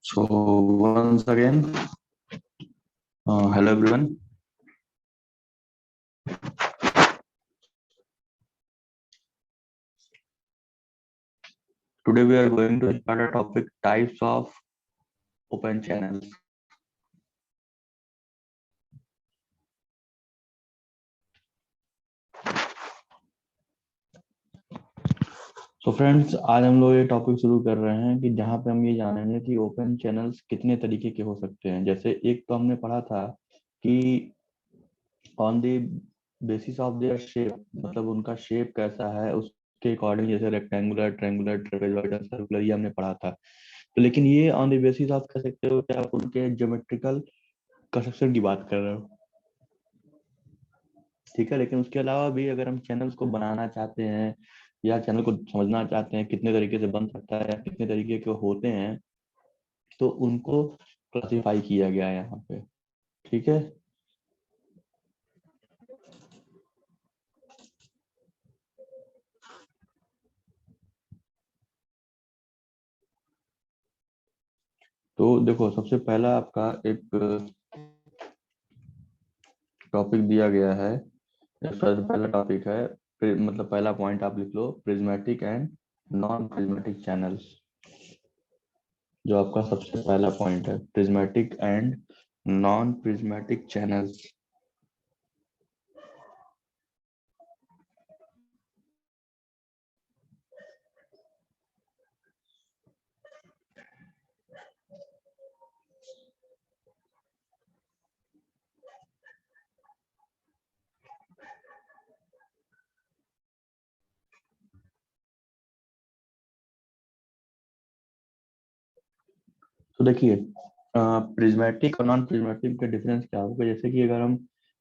So once again, hello everyone. Today we are going to start a topic types of open channels. So friends, आज हम लोग ये topic शुरू कर रहे हैं कि जहाँ पे हम ये जानेंगे कि ओपन चैनल्स कितने तरीके के हो सकते हैं। जैसे एक तो हमने पढ़ा था कि on the basis of their shape, मतलब उनका शेप कैसा है उसके अकॉर्डिंग, जैसे रेक्टेंगुलर, ट्रायंगुलर, ट्रेपेजॉइडल, सर्कुलर, ये हमने पढ़ा था। तो लेकिन ये ऑन द बेसिस ऑफ कह सकते हो कि आप उनके ज्योमेट्रिकल कंस्ट्रक्शन की बात कर रहे हो, ठीक है। लेकिन उसके अलावा भी अगर हम चैनल्स को बनाना चाहते हैं या चैनल को समझना चाहते हैं कितने तरीके से बन सकता है या कितने तरीके के होते हैं, तो उनको क्लासिफाई किया गया है यहाँ पे, ठीक है। तो देखो, सबसे पहला आपका एक टॉपिक दिया गया है। सबसे पहला टॉपिक है, मतलब पहला पॉइंट आप लिख लो, prismatic and non prismatic channels. जो आपका सबसे पहला पॉइंट है, prismatic and non prismatic channels. तो देखिए, प्रिज्मेटिक और नॉन प्रिज्मेटिक का डिफरेंस क्या होगा। जैसे कि अगर हम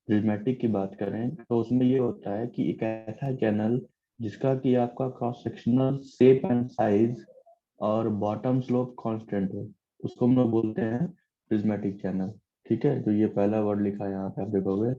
प्रिज्मेटिक की बात करें तो उसमें ये होता है कि एक ऐसा चैनल जिसका कि आपका cross sectional shape and size और बॉटम स्लोप कांस्टेंट हो, उसको हम लोग बोलते हैं प्रिज्मेटिक चैनल, ठीक है। तो ये पहला वर्ड लिखा है यहाँ पे, आप देखोगे।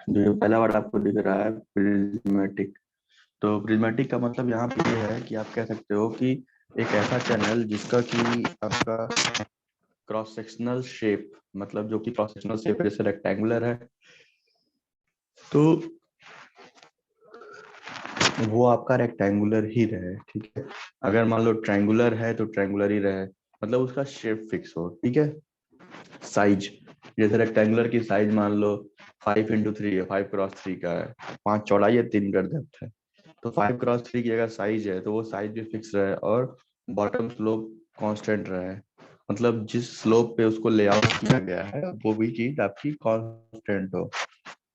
जो ये पहला वर्ड आपको दिख रहा है, प्रिज्मेटिक। तो प्रिज्मेटिक का मतलब यहाँ पे ये है कि आप कह सकते हो कि एक ऐसा चैनल जिसका कि आपका क्रॉस सेक्शनल शेप, मतलब जो कि क्रॉस सेक्शनल शेप जैसे रेक्टेंगुलर है, तो वो आपका रेक्टेंगुलर ही रहे, ठीक है। अगर मान लो ट्रायंगुलर है तो ट्रायंगुलर ही रहे, मतलब उसका शेप फिक्स हो, ठीक है। साइज, जैसे रेक्टेंगुलर की साइज मान लो 5x3 है, 5x3 का है, 5 चौड़ाई है, 3 का डेप्थ है। तो 5x3 की अगर साइज है तो वो साइज भी फिक्स रहे और बॉटम स्लोप कांस्टेंट रहे, मतलब जिस स्लोप पे उसको लेआउट किया गया है वो भी चीज आपकी कांस्टेंट हो,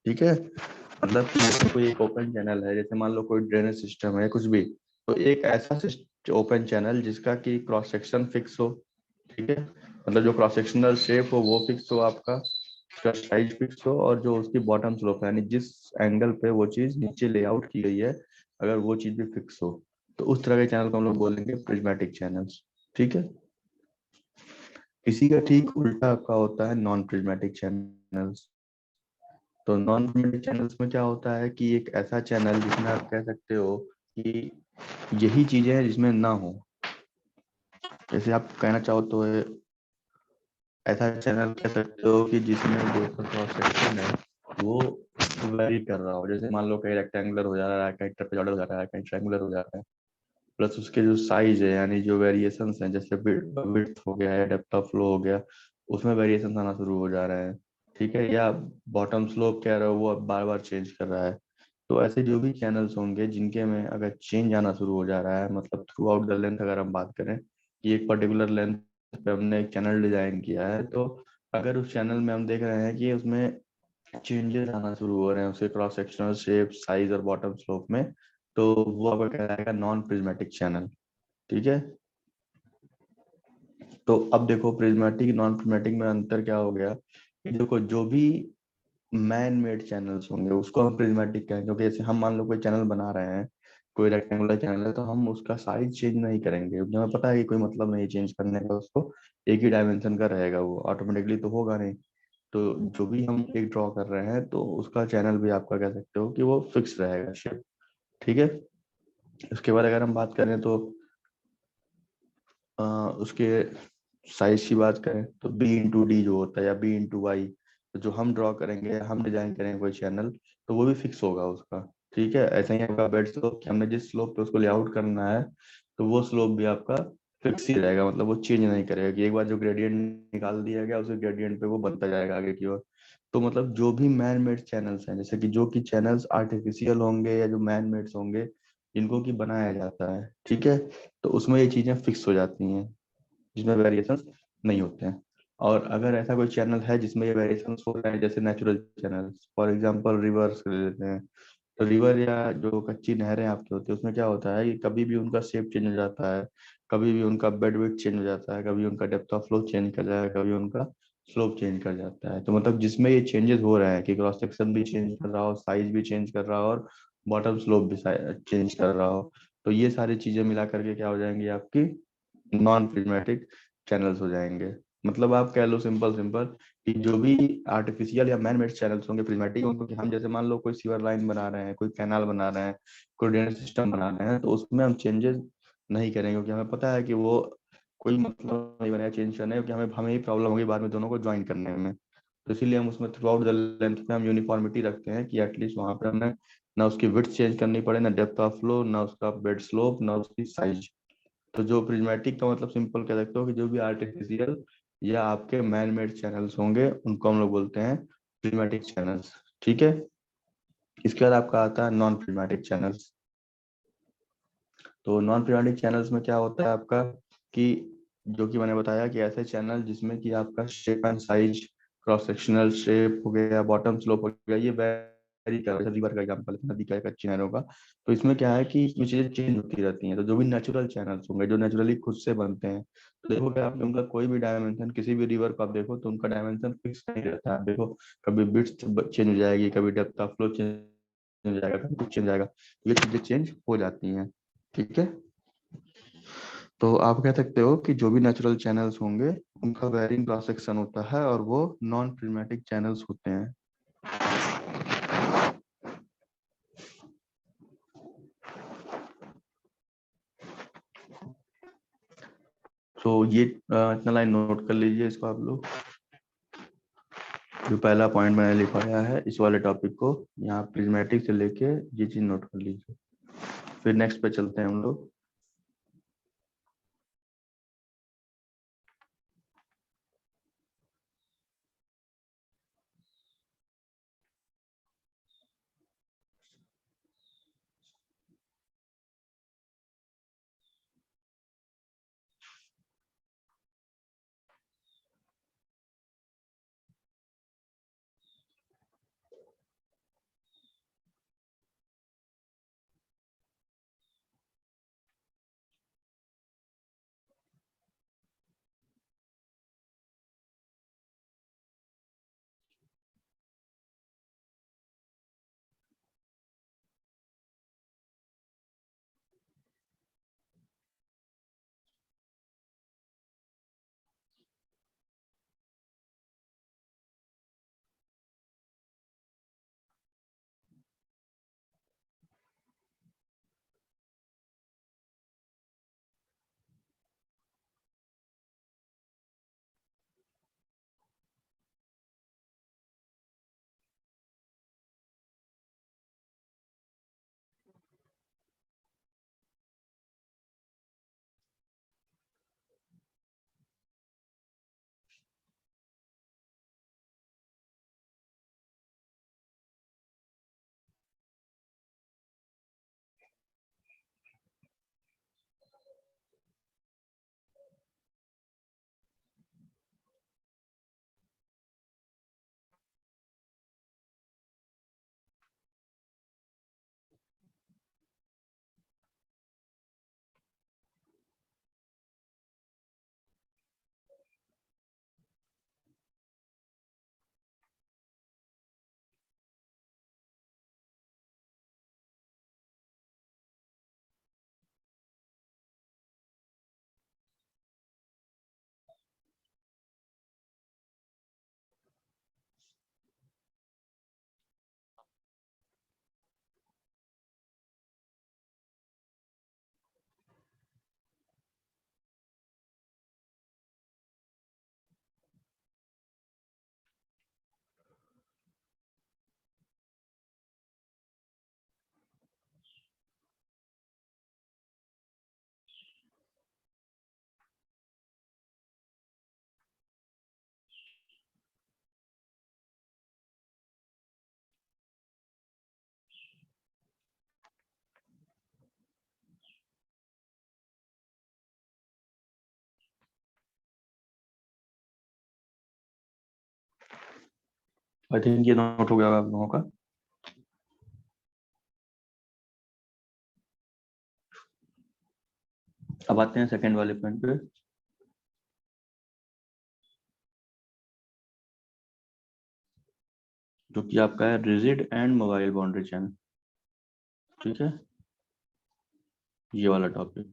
ठीक है। मतलब जैसे कोई एक ओपन चैनल है, जैसे मान लो कोई ड्रेनेज सिस्टम है, कुछ भी, तो एक ऐसा ओपन चैनल जिसका कि क्रॉस सेक्शन फिक्स हो, ठीक है। मतलब जो क्रॉस सेक्शनल शेप हो वो फिक्स हो आपका, उसका साइज फिक्स हो, और जो उसकी बॉटम स्लोप है यानी जिस एंगल पे वो चीज नीचे लेआउट की गई है, अगर वो चीज भी फिक्स हो, तो उस तरह के चैनल को हम लोग बोलेंगे प्रिज्मेटिक चैनल्स, ठीक है। इसी का ठीक उल्टा आपका होता है नॉन प्रिज्मेटिक चैनल्स। तो नॉन प्रिज्मेटिक चैनल्स में क्या होता है कि एक ऐसा चैनल जिसमें आप कह सकते हो कि यही चीजें हैं जिसमें ना हो। जैसे आप कहना चाहो तो ऐसा चैनल कह सकते हो कि जिसमें जो क्रॉस सेक्शन है वो वेरी कर रहा हो, जैसे मान लो कहीं रेक्टेंगुलर हो जा रहा है, कहीं ट्रापेजॉइडल हो जा रहा है, कहीं ट्रायंगुलर हो जा रहा है। प्लस उसके जो साइज है यानी जो वेरिएशंस हैं, जैसे विड्थ हो गया या डेप्थ ऑफ फ्लो हो गया, उसमें वेरिएशन आना शुरू हो जा रहे हैं, ठीक है। या बॉटम स्लोप कह रहे हो वो अब बार बार चेंज कर रहा है। तो ऐसे जो भी चैनल्स होंगे जिनके में अगर चेंज आना शुरू हो जा रहा है, मतलब थ्रू आउट द लेंथ अगर हम बात करें कि एक पर्टिकुलर लेंथ पे हमने एक चैनल डिजाइन किया है, तो अगर उस चैनल में हम देख रहे हैं कि उसमें चेंजेस आना शुरू हो रहे हैं उसके क्रॉस सेक्शनल शेप, साइज और बॉटम स्लोप में, तो वो आपका कहलाएगा नॉन प्रिज्मेटिक चैनल, ठीक है। तो अब देखो, प्रिज्मेटिक नॉन प्रिज्मेटिक में अंतर क्या हो गया कि देखो, जो भी मैन मेड चैनल्स होंगे उसको हम प्रिज्मेटिक कहेंगे, क्योंकि जैसे हम मान लो कोई चैनल बना रहे हैं, कोई रेक्टेंगुलर चैनल है, तो हम उसका साइज चेंज नहीं करेंगे क्योंकि हमें पता है कि कोई मतलब नहीं चेंज करने का, उसको एक ही डायमेंशन का रहेगा, वो ऑटोमेटिकली तो होगा नहीं। तो जो भी हम एक ड्रॉ कर रहे हैं तो उसका चैनल भी आपका कह सकते हो कि वो फिक्स रहेगा शेप। ठीक है। उसके बाद अगर हम बात करें तो उसके साइज की बात करें तो B/D जो होता है या B/Y, तो जो हम ड्रॉ करेंगे, हम डिजाइन करेंगे कोई चैनल, तो वो भी फिक्स होगा उसका। ठीक है। ऐसा ही आपका बेड स्लोप, कि हमने जिस स्लोप पे उसको लेआउट करना है तो वो स्लोप भी आपका फिक्स ही रहेगा, मतलब वो चेंज नहीं करेगा कि एक बार जो ग्रेडियंट निकाल दिया गया उसी ग्रेडियंट पे वो बनता जाएगा आगे की ओर। तो मतलब जो भी मैन मेड चैनल्स हैं, जैसे कि जो कि चैनल्स आर्टिफिशियल होंगे या जो मैन मेड्स होंगे, इनको की बनाया जाता है, ठीक है, तो उसमें ये चीजें फिक्स हो जाती हैं, जिसमें वेरिएशंस नहीं होते हैं। और अगर ऐसा कोई चैनल है जिसमें ये वेरिएशंस हो रहे हैं, जैसे natural channels, for example reverse कर लेते हैं, तो रिवर या जो कच्ची नहरें आपकी होती है उसमें क्या होता है कि कभी भी उनका शेप चेंज हो जाता है, कभी भी उनका बेड विड्थ चेंज हो जाता है, कभी उनका डेप्थ ऑफ फ्लो चेंज कर जाएगा, कभी उनका स्लोप चेंज कर जाता है। तो मतलब जिसमें ये चेंजेस हो रहे हैं कि क्रॉस सेक्शन भी चेंज कर रहा हो, साइज भी चेंज कर रहा हो, और बॉटम स्लोप भी चेंज कर रहा हो, तो ये सारी चीजें मिला करके क्या हो जाएंगी आपकी नॉन प्रिज्मेटिक चैनल्स हो जाएंगे। मतलब आप कह लो सिंपल सिंपल कि जो भी आर्टिफिशियल या मैन मेड चैनल्स होंगे प्रिज्मेटिक होंगे, क्योंकि हम जैसे मान लो कोई सीवर लाइन बना रहे हैं, कोई कैनाल बना रहे हैं, कोई ड्रेनेज सिस्टम बना रहे हैं, तो उसमें हम चेंजेस नहीं करेंगे क्योंकि हमें पता है कि वो कोई मतलब नहीं बनेगा चेंज करने, क्योंकि हमें हमें ही प्रॉब्लम होगी बाद में दोनों को ज्वाइन करने में। तो इसीलिए हम उसमें थ्रू आउट द लेंथ पे हम यूनिफॉर्मिटी रखते हैं कि एटलीस्ट वहां पे हमें ना उसकी विड्थ चेंज करनी पड़े, ना डेप्थ ऑफ फ्लो, ना उसका बेड स्लोप, ना उसकी साइज। तो जो प्रिज्मेटिक का मतलब सिंपल कह सकते हो कि जो भी आर्टिफिशियल या आपके मैन मेड चैनल्स होंगे उनको हम लोग बोलते हैं प्रिज्मेटिक चैनल्स। ठीक है। इसके बाद आपका आता है नॉन प्रिज्मेटिक चैनल्स। तो नॉन प्रिज्मेटिक चैनल्स में क्या होता है आपका कि जो कि मैंने बताया कि ऐसे चैनल जिसमें कि आपका shape and size, cross sectional shape हो गया, बॉटम स्लोप हो गया, ये वेरी कर रहा है। रिवर का एग्जांपल है, नदी का, एक अच्छी नहरों का। तो इसमें क्या है कि इसमें चीजें चेंज होती रहती हैं। तो जो भी नेचुरल चैनल्स होंगे जो नेचुरली खुद से बनते हैं, तो देखोगे आप उनका कोई भी डायमेंशन, किसी भी रिवर को आप देखो तो उनका डायमेंशन फिक्स नहीं रहता है। आप देखो कभी विड्थ चेंज हो जाएगी, कभी डेप्थ ऑफ फ्लो चेंज हो जाएगा, कभी कुछ चेंज जाएगा, ये चीजें चेंज हो जाती हैं। ठीक है। तो आप कह सकते हो कि जो भी नेचुरल चैनल्स होंगे उनका वेरिंग क्रॉस सेक्शन होता है और वो नॉन प्रिज्मेटिक चैनल्स होते हैं। तो ये इतना लाइन नोट कर लीजिए इसको आप लोग। जो पहला पॉइंट मैंने लिखवाया है इस वाले टॉपिक को, यहाँ प्रिज्मेटिक से लेके ये चीज नोट कर लीजिए। फिर नेक्स्ट पे चलते हैं हम लोग। आई थिंक ये नोट हो गया होगा आप लोगों का। अब आते हैं सेकंड वाले पॉइंट पे, जो कि आपका है rigid and mobile boundary channel. ठीक है, ये वाला टॉपिक।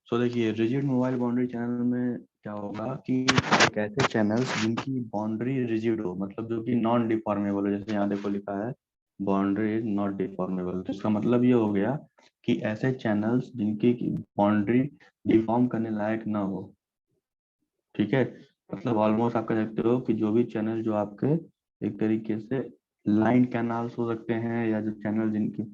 सो देखिए, रिजिड मोबाइल बाउंड्री चैनल में क्या होगा कि एक ऐसे चैनल्स जिनकी बाउंड्री रिजिड हो, मतलब जो कि नॉन डिफॉर्मेबल हो, जैसे यहाँ देखो लिखा है बाउंड्री इज नॉट डिफॉर्मेबल, तो इसका मतलब ये हो गया कि ऐसे चैनल्स जिनकी बाउंड्री डिफॉर्म करने लायक ना हो। ठीक है, मतलब ऑलमोस्ट आप कह सकते हो कि जो भी चैनल जो आपके एक तरीके से लाइन कैनाल्स हो सकते हैं, या जो चैनल जिनकी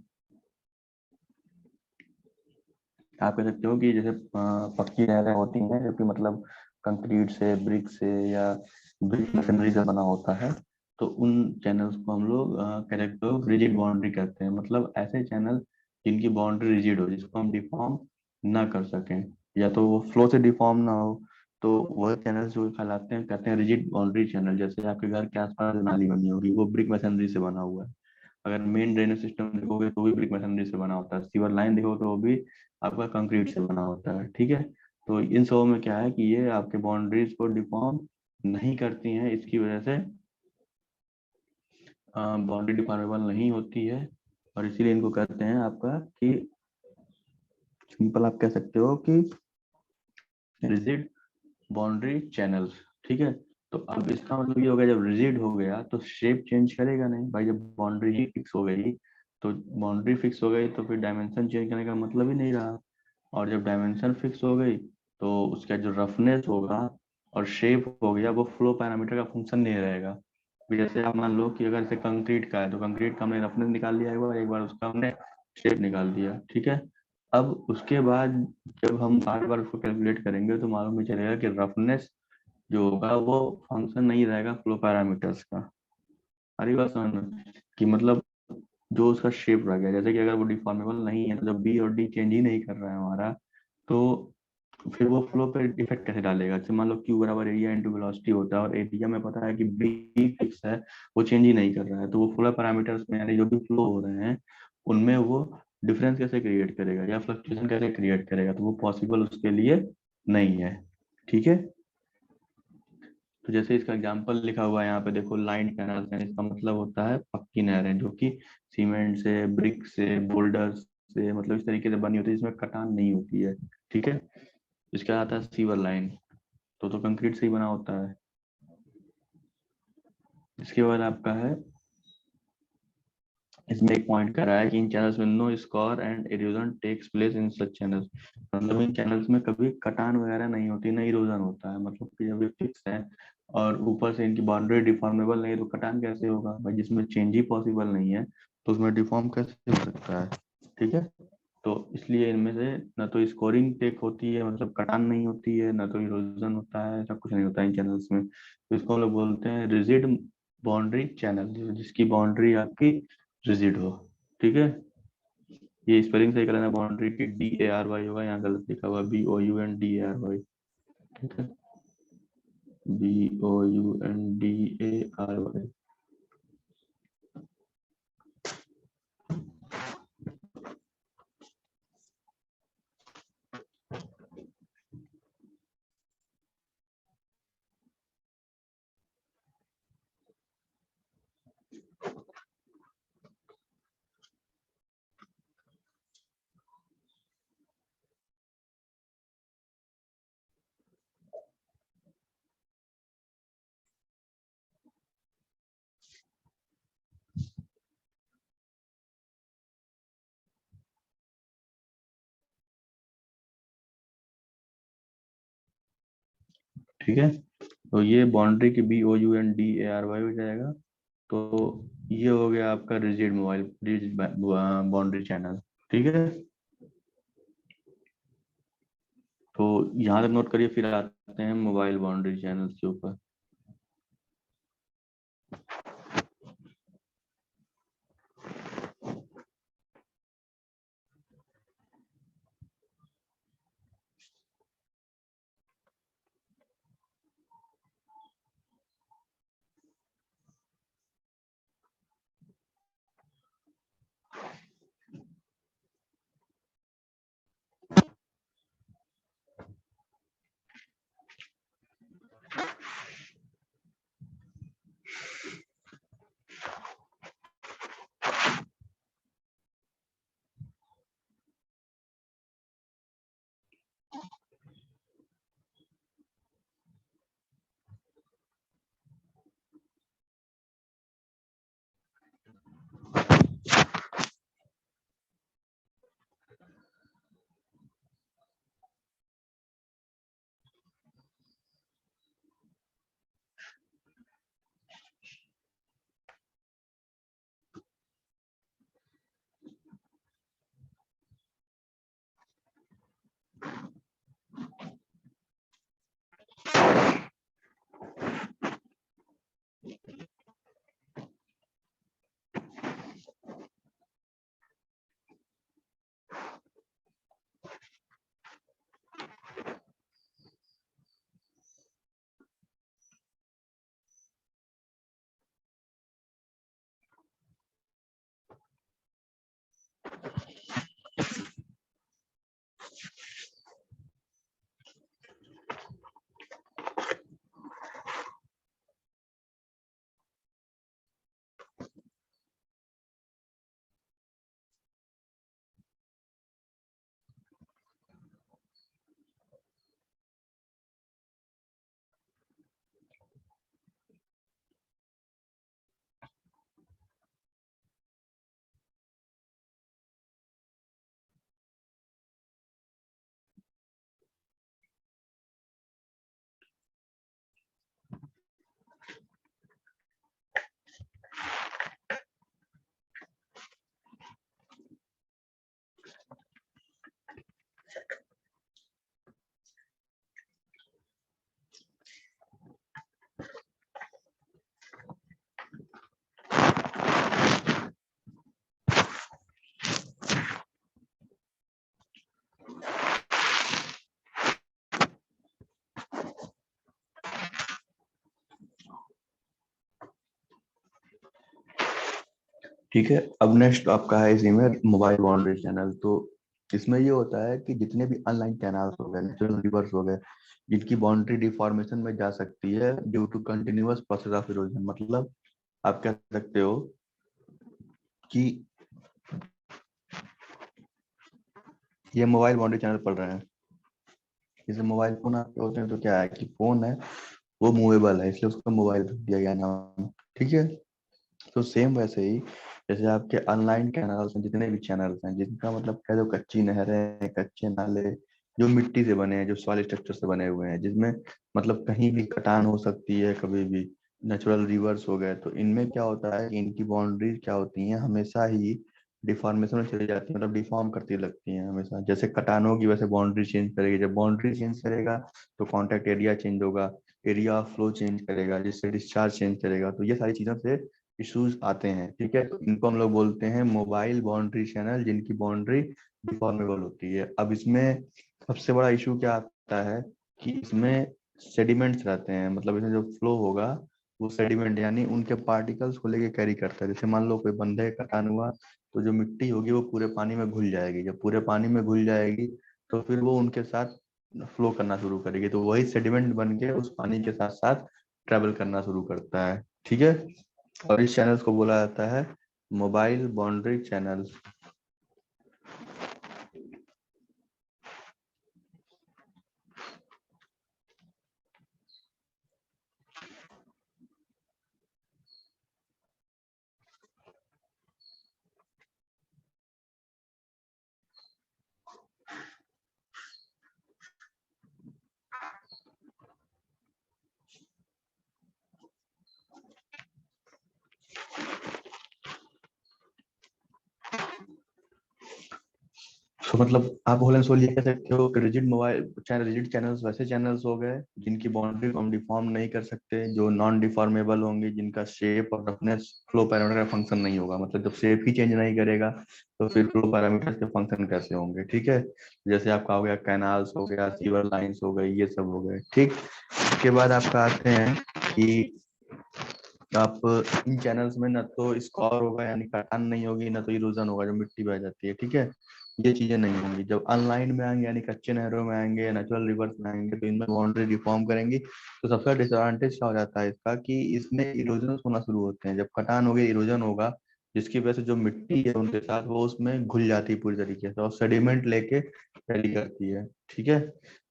आप कह सकते हो कि जैसे पक्की नहरें होती हैं, जो कि मतलब कंक्रीट से, ब्रिक से या ब्रिक मशीनरी से बना होता है, तो उन चैनल्स को हम लोग कह सकते हो रिजिड बाउंड्री कहते हैं। मतलब ऐसे चैनल जिनकी बाउंड्री रिजिड हो, जिसको हम डिफॉर्म ना कर सकें, या तो वो फ्लो से डिफॉर्म ना हो, तो वह चैनल जो कहलाते हैं, कहते हैं रिजिड बाउंड्री चैनल। जैसे आपके घर के आसपास नाली बनी होगी, वो ब्रिक मशीनरी से बना हुआ है। अगर मेन ड्रेनेज सिस्टम देखोगे तो भी ब्रिक मशीनरी से बना होता है। सीवर लाइन देखोगे तो वो भी आपका कंक्रीट से बना होता है। ठीक है, तो इन सबों में क्या है कि ये आपके बाउंड्रीज को डिफॉर्म नहीं करती हैं, इसकी वजह से बाउंड्री डिफॉर्मेबल नहीं होती है, और इसीलिए इनको कहते हैं आपका कि सिंपल आप कह सकते हो कि रिजिड बाउंड्री चैनल्स। ठीक है, तो अब इसका मतलब ये हो गया, जब रिजिड हो गया तो शेप चेंज करेगा नहीं भाई। जब बाउंड्री ही फिक्स हो गई, तो बाउंड्री फिक्स हो गई तो फिर डायमेंशन चेंज करने का मतलब ही नहीं रहा। और जब डायमेंशन फिक्स हो गई, तो उसका जो रफनेस होगा और शेप हो गया, वो फ्लो पैरामीटर का फंक्शन नहीं रहेगा। अभी जैसे आप मान लो कि अगर से कंक्रीट का है, तो कंक्रीट का हमने रफनेस निकाल लिया एक बार उसका हमने शेप निकाल दिया। ठीक है, अब उसके बाद जब हम बार बार उसको कैलकुलेट करेंगे, तो मालूम ही चलेगा कि रफनेस जो होगा वो फंक्शन नहीं रहेगा फ्लो पैरामीटर्स का। अरे बात समझ में कि मतलब जो उसका शेप रह गया, जैसे कि अगर वो डिफॉर्मेबल नहीं है, तो जब बी और डी चेंज ही नहीं कर रहा है हमारा, तो फिर वो फ्लो पे इफेक्ट कैसे डालेगा। जैसे मान लो क्यू बराबर एरिया इंटू वेलोसिटी होता है, और एरिया में पता है कि बी फिक्स है, वो चेंज ही नहीं कर रहा है, तो वो फ्लो पैरामीटर्स में यानी जो भी फ्लो हो रहे हैं उनमें वो डिफरेंस कैसे क्रिएट करेगा या फ्लक्चुएशन कैसे क्रिएट करेगा, तो वो पॉसिबल उसके लिए नहीं है। ठीक है, तो जैसे इसका एग्जांपल लिखा हुआ है यहाँ पे देखो, लाइन कैनाल है, इसका मतलब होता है पक्की नहरें जो कि सीमेंट से, ब्रिक से, बोल्डर से, मतलब इस तरीके से बनी होती है जिसमें कटान नहीं होती है। ठीक है, इसका आता है सीवर लाइन, तो कंक्रीट से ही बना होता है। इसके बाद आपका है, इसमें एक पॉइंट कर रहा है कि इन चैनल्स में no scour and erosion takes place in such channels. मतलब इन चैनल्स में कभी कटान वगैरह नहीं होती, ना इरोजन होता है। मतलब कि जब ये फिक्स है और ऊपर से इनकी बाउंड्री डिफॉर्मेबल नहीं, तो कटान कैसे होगा भाई? जिसमें चेंज ही पॉसिबल नहीं है, तो उसमें डिफॉर्म कैसे हो सकता है? ठीक है, तो इसलिए इनमें से ना तो स्कोरिंग टेक होती है, मतलब कटान नहीं होती है, ना तो इरोजन होता है, ऐसा कुछ नहीं होता है इन चैनल्स में। तो इसको हम लोग बोलते हैं रिजिड बाउंड्री चैनल, जिसकी बाउंड्री आपकी रिजिड हो। ठीक है, ये स्पेलिंग सही कर लेना, बाउंड्री की DARY होगा, यहाँ गलत लिखा हुआ BOUNDARY। ठीक है, BOUNDARY। ठीक है, तो ये बाउंड्री की BOUNDARY हो जाएगा। तो ये हो गया आपका rigid mobile, rigid boundary channel. ठीक है, तो यहाँ तक नोट करिए, फिर आते हैं मोबाइल बाउंड्री चैनल के ऊपर। ठीक है, अब नेक्स्ट आपका है इसी में मोबाइल बाउंड्री चैनल। तो इसमें ये होता है कि जितने भी अनलाइन कैनाल्स हो गए, नेचुरल रिवर्स हो गए, जिनकी बाउंड्री डिफॉर्मेशन में जा सकती है due to continuous process of erosion, मतलब आप कह सकते हो कि ये मोबाइल बाउंड्री चैनल पढ़ रहे हैं। जैसे मोबाइल फोन आपके होते हैं तो क्या है कि फोन है वो मूवेबल है, इसलिए उसको मोबाइल रख दिया गया नाम। ठीक है, तो सेम वैसे ही जैसे आपके ऑनलाइन कैनल्स हैं, जितने भी चैनल्स हैं जिनका मतलब क्या, जो कच्ची नहरें, कच्चे नाले, जो मिट्टी से बने हैं, जो सॉइल स्ट्रक्चर से बने हुए हैं, जिसमें मतलब कहीं भी कटान हो सकती है कभी भी, नेचुरल रिवर्स हो गए, तो इनमें क्या होता है कि इनकी बाउंड्रीज क्या होती हैं, हमेशा ही डिफॉर्मेशन में चली जाती है, मतलब डिफॉर्म करती लगती हैं हमेशा। जैसे कटान होगी वैसे बाउंड्री चेंज करेगी, जब बाउंड्री चेंज करेगा तो कॉन्टैक्ट एरिया चेंज होगा, एरिया ऑफ फ्लो चेंज करेगा, जिससे डिस्चार्ज चेंज करेगा। तो ये सारी चीजों से इश्यूज आते हैं। ठीक है, तो इनको हम लोग बोलते हैं मोबाइल बाउंड्री चैनल, जिनकी बाउंड्री डिफॉर्मेबल होती है। अब इसमें सबसे बड़ा इशू क्या आता है कि इसमें सेडिमेंट्स रहते हैं, मतलब इसमें जो फ्लो होगा वो सेडिमेंट यानी उनके पार्टिकल्स को लेके कैरी करता है। जैसे मान लो कोई बंधे का कटान हुआ तो जो मिट्टी होगी वो पूरे पानी में घुल जाएगी, जब पूरे पानी में घुल जाएगी तो फिर वो उनके साथ फ्लो करना शुरू करेगी, तो वही सेडिमेंट बन के उस पानी के साथ साथ ट्रेवल करना शुरू करता है। ठीक है, और इस चैनल्स को बोला जाता है मोबाइल बाउंड्री चैनल। तो मतलब आप होल एंड सोल ये कह सकते हो कि rigid mobile channel, rigid channels वैसे चैनल्स हो गए जिनकी बाउंड्री को हम डिफॉर्म नहीं कर सकते, जो नॉन डिफॉर्मेबल होंगे, जिनका शेप और रफनेस फ्लो पैरामीटर का फंक्शन नहीं होगा, मतलब जब शेप ही चेंज नहीं करेगा तो फिर फ्लो पैरामीटर के फंक्शन कैसे होंगे। ठीक है, जैसे आपका हो गया कैनाल्स हो गया, सीवर लाइंस हो गई, ये सब हो गए। ठीक, इसके बाद आपका आते हैं कि आप इन चैनल्स में ना तो स्कॉर होगा यानी कटान नहीं होगी, ना तो इरोजन होगा जो मिट्टी बह जाती है। ठीक है, ये चीजें नहीं होंगी। जब अनलाइन में आएंगे यानी कच्चे नहरों में आएंगे, नेचुरल रिवर्स में आएंगे, तो इनमें बाउंड्री डिफॉर्म करेंगी। तो सबसे डिसएडवांटेज क्या हो जाता है इसका कि इसमें इरोजन होना शुरू होते हैं। जब कटान होगी इरोजन होगा, जिसकी वजह से जो मिट्टी है उनके साथ वो उसमें घुल जाती है पूरी तरीके से और सेडिमेंट लेके कैरी करती है। ठीक है,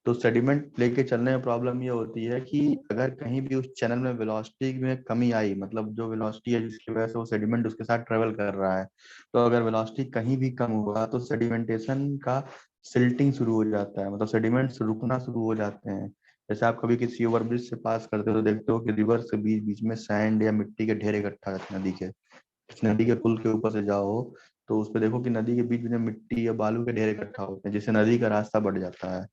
तो सेडिमेंट लेके चलने में प्रॉब्लम ये होती है कि अगर कहीं भी उस चैनल में वेलोसिटी में कमी आई, मतलब जो वेलोसिटी है जिसकी वजह से वो सेडिमेंट उसके साथ ट्रेवल कर रहा है, तो अगर वेलोसिटी कहीं भी कम हुआ तो सेडिमेंटेशन का सिल्टिंग शुरू हो जाता है, मतलब सेडिमेंट्स रुकना शुरू हो जाते हैं। जैसे आप कभी किसी ओवरब्रिज से पास करते हो तो देखते हो कि रिवर के बीच बीच में सैंड या मिट्टी के ढेर इकट्ठा रहते हैं नदी के। नदी के पुल के ऊपर से जाओ तो उस पे देखो कि नदी के बीच में मिट्टी या बालू के ढेर इकट्ठा होते हैं, जिससे नदी का रास्ता बढ़ जाता है।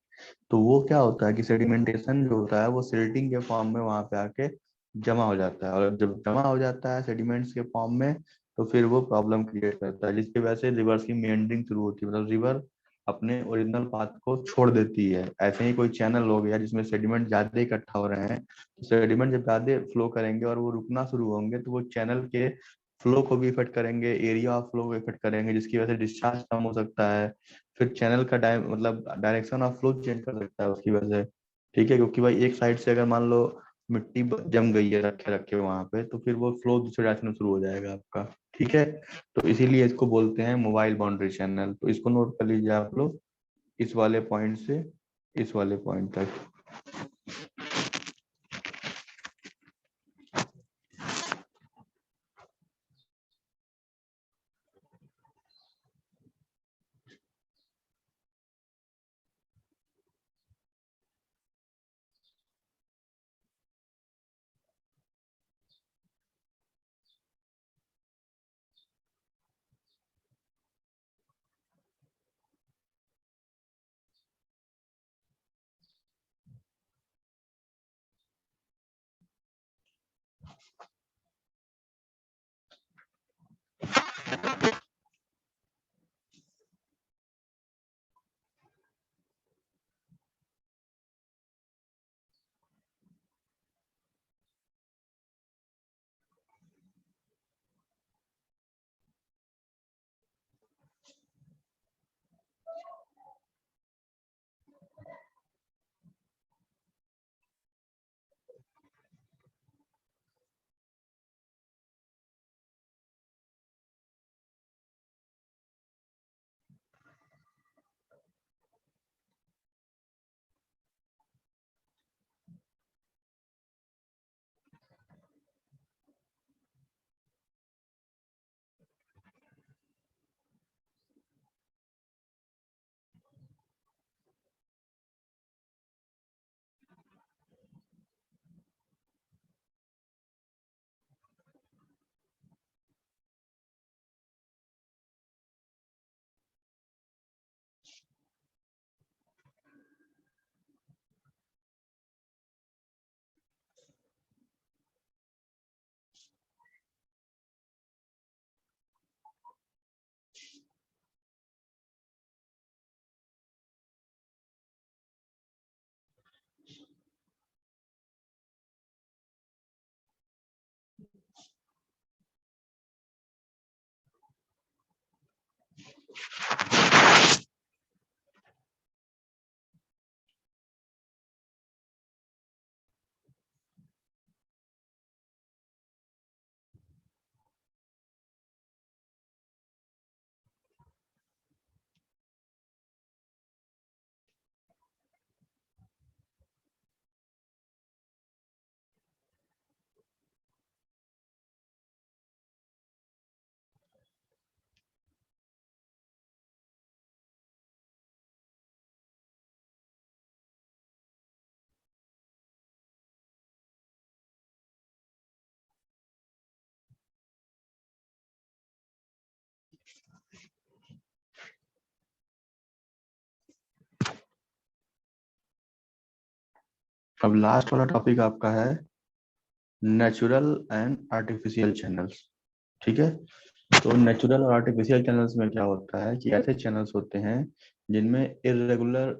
तो वो क्या होता है कि सेडिमेंटेशन जो होता है वो सिल्टिंग के फॉर्म में वहां पे आके जमा हो जाता है, और जब जमा हो जाता है सेडिमेंट्स के फॉर्म में तो फिर वो प्रॉब्लम क्रिएट करता है, जिसकी वजह से रिवर्स की मेंडरिंग शुरू होती है, मतलब रिवर अपने ओरिजिनल पाथ को छोड़ देती है। ऐसे ही कोई चैनल हो गया जिसमें सेडिमेंट ज्यादा इकट्ठा हो रहे हैं, तो सेडिमेंट जब ज्यादा फ्लो करेंगे और वो रुकना शुरू होंगे तो वो चैनल के फ्लो को भी इफेक्ट करेंगे, एरिया ऑफ फ्लो को इफेक्ट करेंगे, जिसकी वजह से डिस्चार्ज कम हो सकता है। फिर चैनल का मतलब डायरेक्शन ऑफ फ्लो चेंज कर सकता है उसकी वजह से। ठीक है, क्योंकि भाई एक साइड से अगर मान लो मिट्टी जम गई है रखे रखे वहां पे, तो फिर वो फ्लो दूसरे डायरेक्शन में शुरू हो जाएगा आपका। ठीक है, तो इसीलिए इसको बोलते हैं मोबाइल बाउंड्री चैनल। तो इसको नोट कर लीजिए आप लोग, इस वाले पॉइंट से इस वाले पॉइंट तक। अब लास्ट वाला टॉपिक आपका है नेचुरल एंड आर्टिफिशियल चैनल्स। ठीक है, तो नेचुरल और आर्टिफिशियल चैनल्स में क्या होता है कि ऐसे चैनल्स होते हैं जिनमें इरेगुलर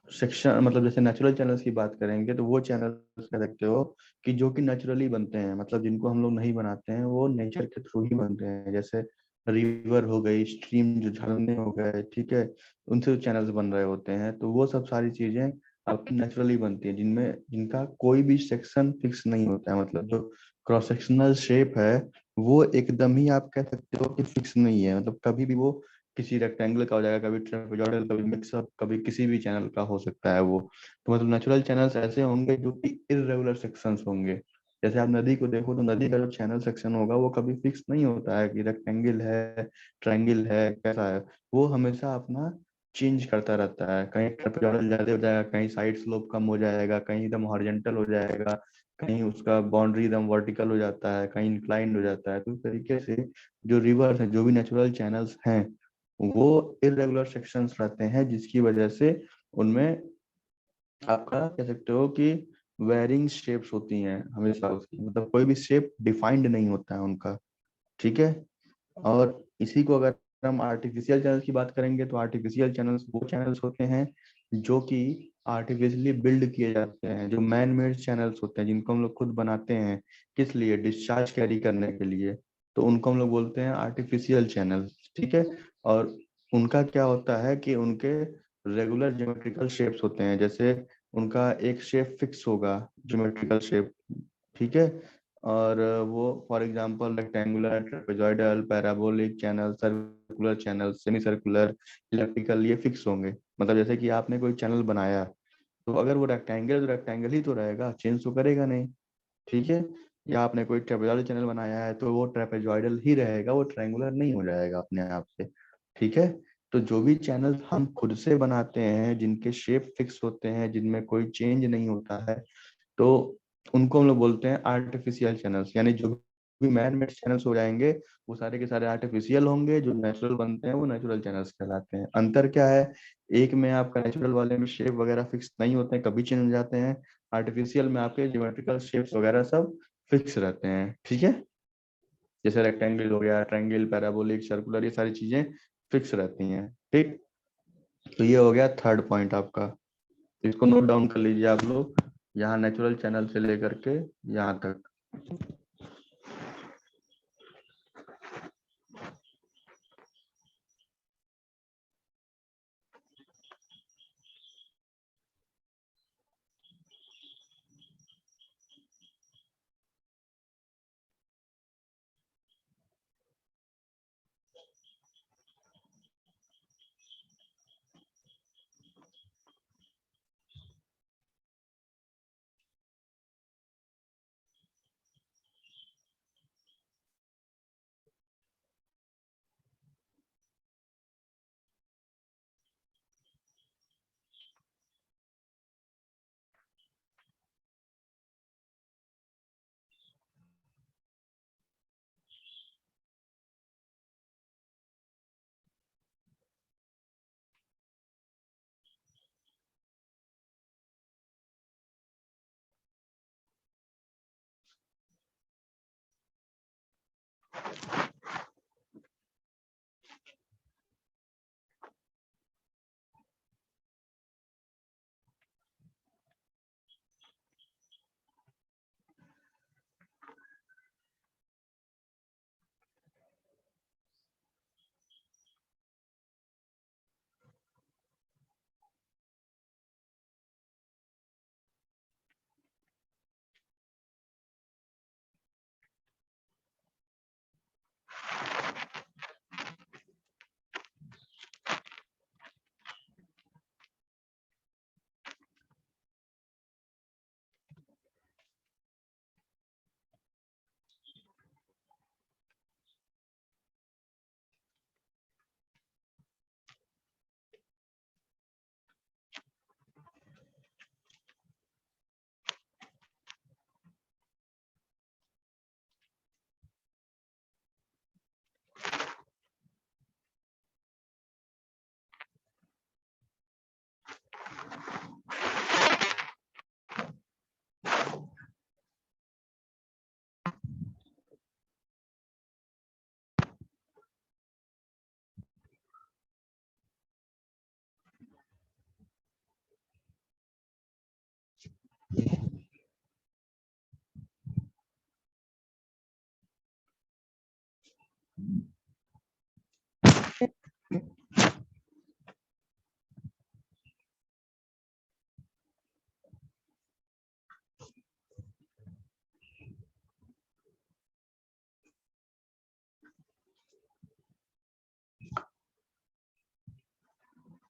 सेक्शन, मतलब जैसे नेचुरल चैनल्स की बात करेंगे तो वो चैनल्स कह सकते हो कि जो कि नेचुरली बनते हैं, मतलब जिनको हम लोग नहीं बनाते हैं, वो नेचर के थ्रू ही बनते हैं। जैसे रिवर हो गई, स्ट्रीम, जो झरने हो गए, ठीक है, उनसे चैनल्स बन रहे होते हैं। तो वो सब सारी चीजें आपकी नेचुरली बनती है, जिनमें जिनका कोई भी सेक्शन फिक्स नहीं होता है। मतलब जो क्रॉस सेक्शनल शेप है वो एकदम ही आप कह सकते हो कि फिक्स नहीं है। मतलब कभी भी वो किसी रेक्टेंगल का हो जाएगा, कभी ट्रापेजॉइडल, कभी मिक्सअप, कभी किसी भी चैनल का हो सकता है वो। तो मतलब नेचुरल चैनल्स ऐसे होंगे जो कि इरेगुलर सेक्शंस होंगे। जैसे आप नदी को देखो तो नदी का जो चैनल सेक्शन होगा वो कभी फिक्स नहीं होता है कि रेक्टेंगल है, ट्रायंगल है, कैसा है। वो हमेशा अपना चेंज करता रहता है। कहीं ट्रापेजॉइडल ज्यादा हो जाएगा, कहीं साइड स्लोप कम हो जाएगा, कहीं एकदम हॉरिजॉन्टल हो जाएगा, कहीं उसका बाउंड्री एकदम वर्टिकल हो जाता है, कहीं इंक्लाइंड हो जाता है। तो इस तरीके से जो रिवर्स है, जो भी नेचुरल चैनल्स हैं, वो इरेगुलर सेक्शंस रहते हैं, जिसकी वजह से उनमें आपका कह सकते हो कि वेरिंग शेप्स होती हैं हमेशा उसकी, मतलब कोई भी शेप डिफाइंड नहीं होता है उनका। ठीक है, और इसी को अगर हम आर्टिफिशियल चैनल्स की बात करेंगे तो आर्टिफिशियल चैनल्स वो चैनल्स होते हैं जो कि आर्टिफिशियली बिल्ड किए जाते हैं, जो मैन मेड चैनल्स होते हैं, जिनको हम लोग खुद बनाते हैं। किस लिए? डिस्चार्ज कैरी करने के लिए। तो उनको हम लोग बोलते हैं आर्टिफिशियल चैनल्स। ठीक है, और उनका क्या होता है कि उनके रेगुलर ज्योमेट्रिकल शेप्स होते हैं। जैसे उनका एक शेप फिक्स होगा, ज्योमेट्रिकल शेप। ठीक है, और वो for example rectangular, trapezoidal, parabolic channel, circular channel, semi circular, elliptical, ये फिक्स होंगे। मतलब जैसे कि आपने कोई चैनल बनाया तो अगर वो रेक्टेंगल तो रेक्टेंगल ही तो रहेगा, चेंज तो करेगा नहीं। ठीक है, या आपने कोई ट्रेपेजॉइडल चैनल बनाया है तो वो ट्रेपेजॉइडल ही रहेगा, वो ट्रायंगुलर नहीं हो जाएगा अपने आप से। ठीक है, तो जो भी चैनल हम खुद से बनाते हैं, जिनके शेप फिक्स होते हैं, जिनमें कोई चेंज नहीं होता है, तो उनको हम लोग बोलते हैं आर्टिफिशियल चैनल्स। यानी जो भी मैन मेड चैनल्स हो जाएंगे वो सारे के सारे आर्टिफिशियल होंगे, जो नेचुरल बनते हैं वो नेचुरल चैनल्स कहलाते हैं। अंतर क्या है? एक में आपका नेचुरल वाले में शेप वगैरह फिक्स नहीं होते हैं, कभी चेंज हो जाते हैं। आर्टिफिशियल में आपके ज्योमेट्रिकल शेप्स वगैरह सब फिक्स रहते हैं। ठीक है, जैसे रेक्टेंगल हो गया, ट्रायंगल, पैराबोलिक, सर्कुलर, ये सारी चीजें फिक्स रहती हैं। ठीक, तो ये हो गया थर्ड पॉइंट आपका। इसको नोट डाउन कर लीजिए आप लोग, यहाँ नेचुरल चैनल से लेकर के यहाँ तक।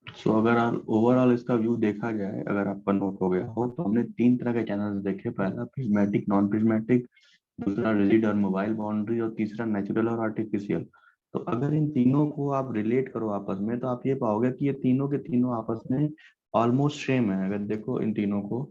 सो अगर ओवरऑल इसका व्यू देखा जाए, अगर आपका नोट हो गया हो, तो हमने तीन तरह के चैनल्स देखे। पहला प्रिज्मेटिक, नॉन प्रिज्मेटिक, दूसरा रिजिड और मोबाइल बाउंड्री, और तीसरा नेचुरल और आर्टिफिशियल। तो अगर इन तीनों को आप रिलेट करो आपस में, तो आप ये पाओगे कि ये तीनों के तीनों आपस में ऑलमोस्ट सेम है। अगर देखो इन तीनों को,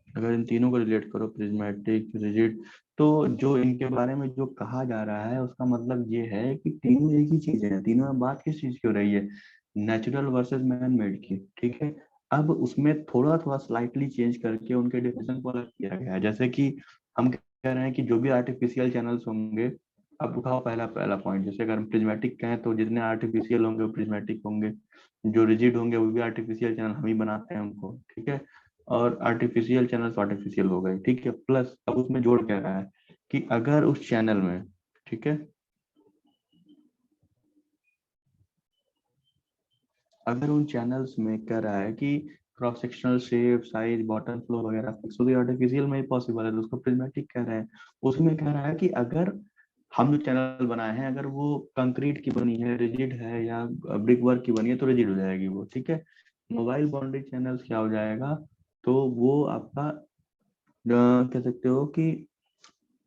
अगर इन तीनों को रिलेट करो, प्रिज्मेटिक, रिजिड, तो जो इनके बारे में जो कहा जा रहा है उसका मतलब ये है कि तीनों एक ही चीज है। तीनों में बात किस चीज की हो रही है? नेचुरल वर्सेस मैन मेड की, ठीक है। अब उसमें थोड़ा थोड़ा स्लाइटली चेंज करके उनके डिफिनेशन को अलग किया गया है। जैसे कि हम कह रहे हैं कि जो भी आर्टिफिशियल चैनल्स होंगे, अब उठाओ पहला पहला पॉइंट, जैसे अगर हम प्रिज्मेटिक कहें तो जितने आर्टिफिशियल होंगे वो प्रिज्मेटिक होंगे, जो रिजिड होंगे वो भी आर्टिफिशियल चैनल हम ही बनाते हैं उनको, ठीक है। और आर्टिफिशियल चैनल तो आर्टिफिशियल हो गए, ठीक है। प्लस अब उसमें जोड़ क्या रहा है कि अगर उस चैनल में, ठीक है, अगर उन चैनल्स में कह रहा है कि cross sectional shape, size, bottom flow वगैरह फिक्स होगी, आर्टिफिशियल में ही पॉसिबल है, तो उसको प्रिज्मेटिक कह रहे हैं। उसमें कह रहा है कि अगर हम जो चैनल बनाए हैं अगर वो कंक्रीट की बनी है, रिजिड है, या ब्रिक वर्क की बनी है, तो रिजिड हो जाएगी वो, ठीक है। मोबाइल बाउंड्री चैनल्स क्या हो जाएगा? तो वो आपका कह सकते हो कि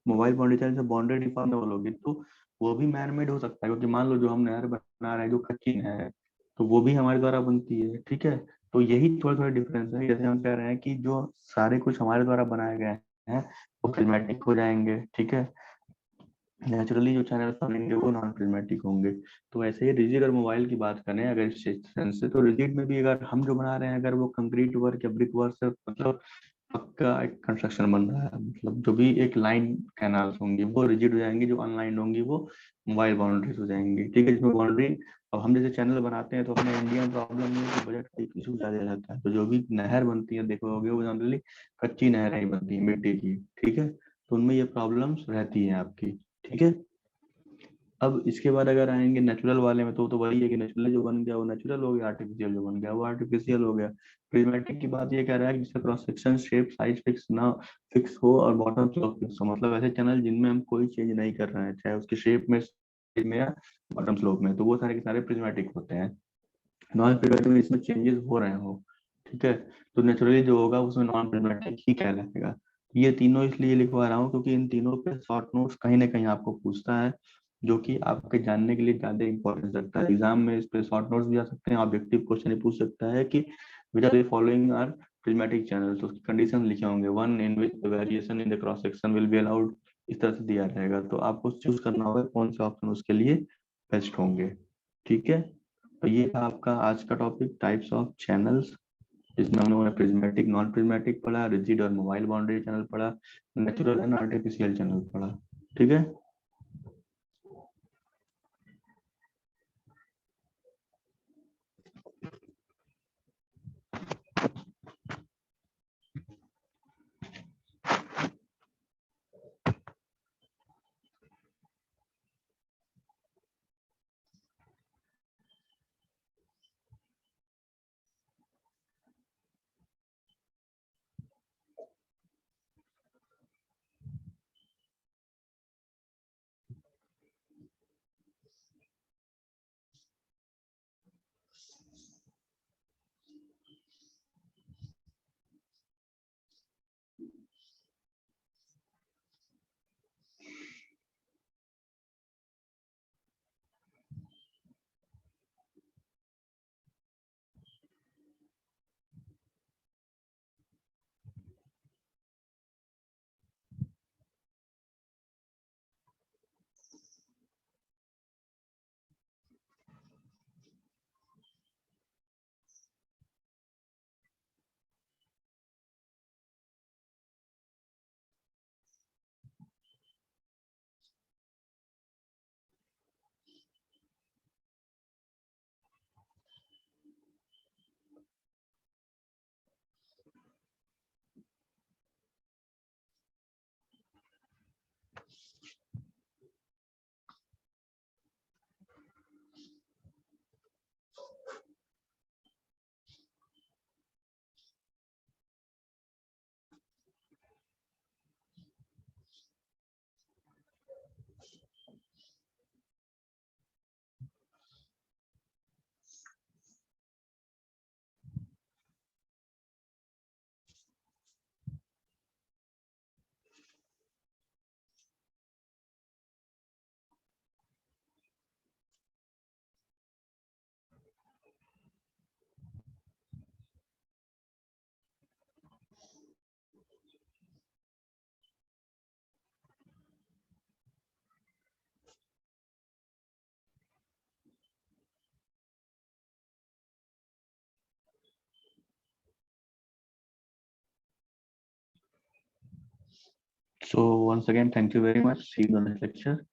मोबाइल बाउंड्री चैनल से बाउंड्री डिफॉर्मेबल होगी, तो वो भी मैन मेड हो सकता है। क्योंकि मान लो जो हम नहर बना रहे हैं, जो कच्ची नहर है, तो वो भी हमारे द्वारा बनती है, ठीक है। तो यही थोड़े थोड़े डिफरेंस है। जैसे हम कह रहे हैं कि जो सारे कुछ हमारे द्वारा बनाए गए हैं वो फिल्मेटिक हो जाएंगे, ठीक है। नेचुरली जो चैनल बनेंगे वो नॉन फिल्मेटिक होंगे। तो ऐसे ही रिजिड और मोबाइल की बात करें अगर इस सेंस से, तो रिजिड में भी अगर हम जो बना रहे हैं अगर वो कंक्रीट वर्क या ब्रिक वर्क से, मतलब पक्का एक कंस्ट्रक्शन बन रहा है, मतलब जो भी एक लाइन कैनाल्स होंगी वो रिजिड हो जाएंगी, जो अनलाइन होंगी वो मोबाइल बाउंड्रीज हो जाएंगी, ठीक है। जिसमें बाउंड्री, अब हम जैसे चैनल बनाते हैं तो अपने इंडिया में प्रॉब्लम ये है कि बजट का इशू ज्यादा रहता है। तो जो भी नहर बनती है देखोगे वो जनरली कच्ची नहर ही बनती है, मिट्टी की, ठीक है। तो उनमें ये प्रॉब्लम्स रहती है आपकी, ठीक है। अब इसके बाद अगर आएंगे नेचुरल वाले में, तो वही है कि नेचुरल जो बन गया वो नेचुरल हो गया, आर्टिफिशियल जो बन गया वो आर्टिफिशियल हो गया। प्रिज्मेटिक की बात ये कह रहा है कि जिसका cross section, shape, size fix ना फिक्स हो और बॉटम स्लोप फिक्स हो, मतलब ऐसे चैनल जिनमें हम कोई चेंज नहीं कर रहे हैं, चाहे उसके शेप में, size में या बॉटम स्लोप में, तो वो सारे के सारे प्रिज्मेटिक होते हैं। नॉन प्रिज्मेटिक में इसमें चेंजेस हो रहे हो, ठीक है, तो नेचुरली जो होगा उसमें नॉन प्रिज्मेटिक ही कहलाएगा। ये तीनों इसलिए लिखवा रहा हूँ क्योंकि इन तीनों पे शॉर्ट नोट्स कहीं ना कहीं आपको पूछता है, जो कि आपके जानने के लिए ज्यादा इंपॉर्टेंस रखता है। एग्जाम में इस पे शॉर्ट नोट्स भी आ सकते हैं, ऑब्जेक्टिव क्वेश्चन पूछ सकता है कि which are the following are prismatic channel, तो उसकी कंडीशन लिखे होंगे, one in which the variation in the cross section will be allowed, इस तरह से दिया रहेगा। तो आपको चूज करना होगा कौन से ऑप्शन उसके लिए बेस्ट होंगे, ठीक है। तो ये था आपका आज का टॉपिक, टाइप्स ऑफ चैनल्स, जिसमें हम लोगों ने प्रिज्मेटिक, नॉन प्रिज्मेटिक पढ़ा, रिजिड और मोबाइल बाउंड्री चैनल पढ़ा, नेचुरल एंड आर्टिफिशियल चैनल पढ़ा, ठीक है। So once again, thank you very much. See you in the next lecture.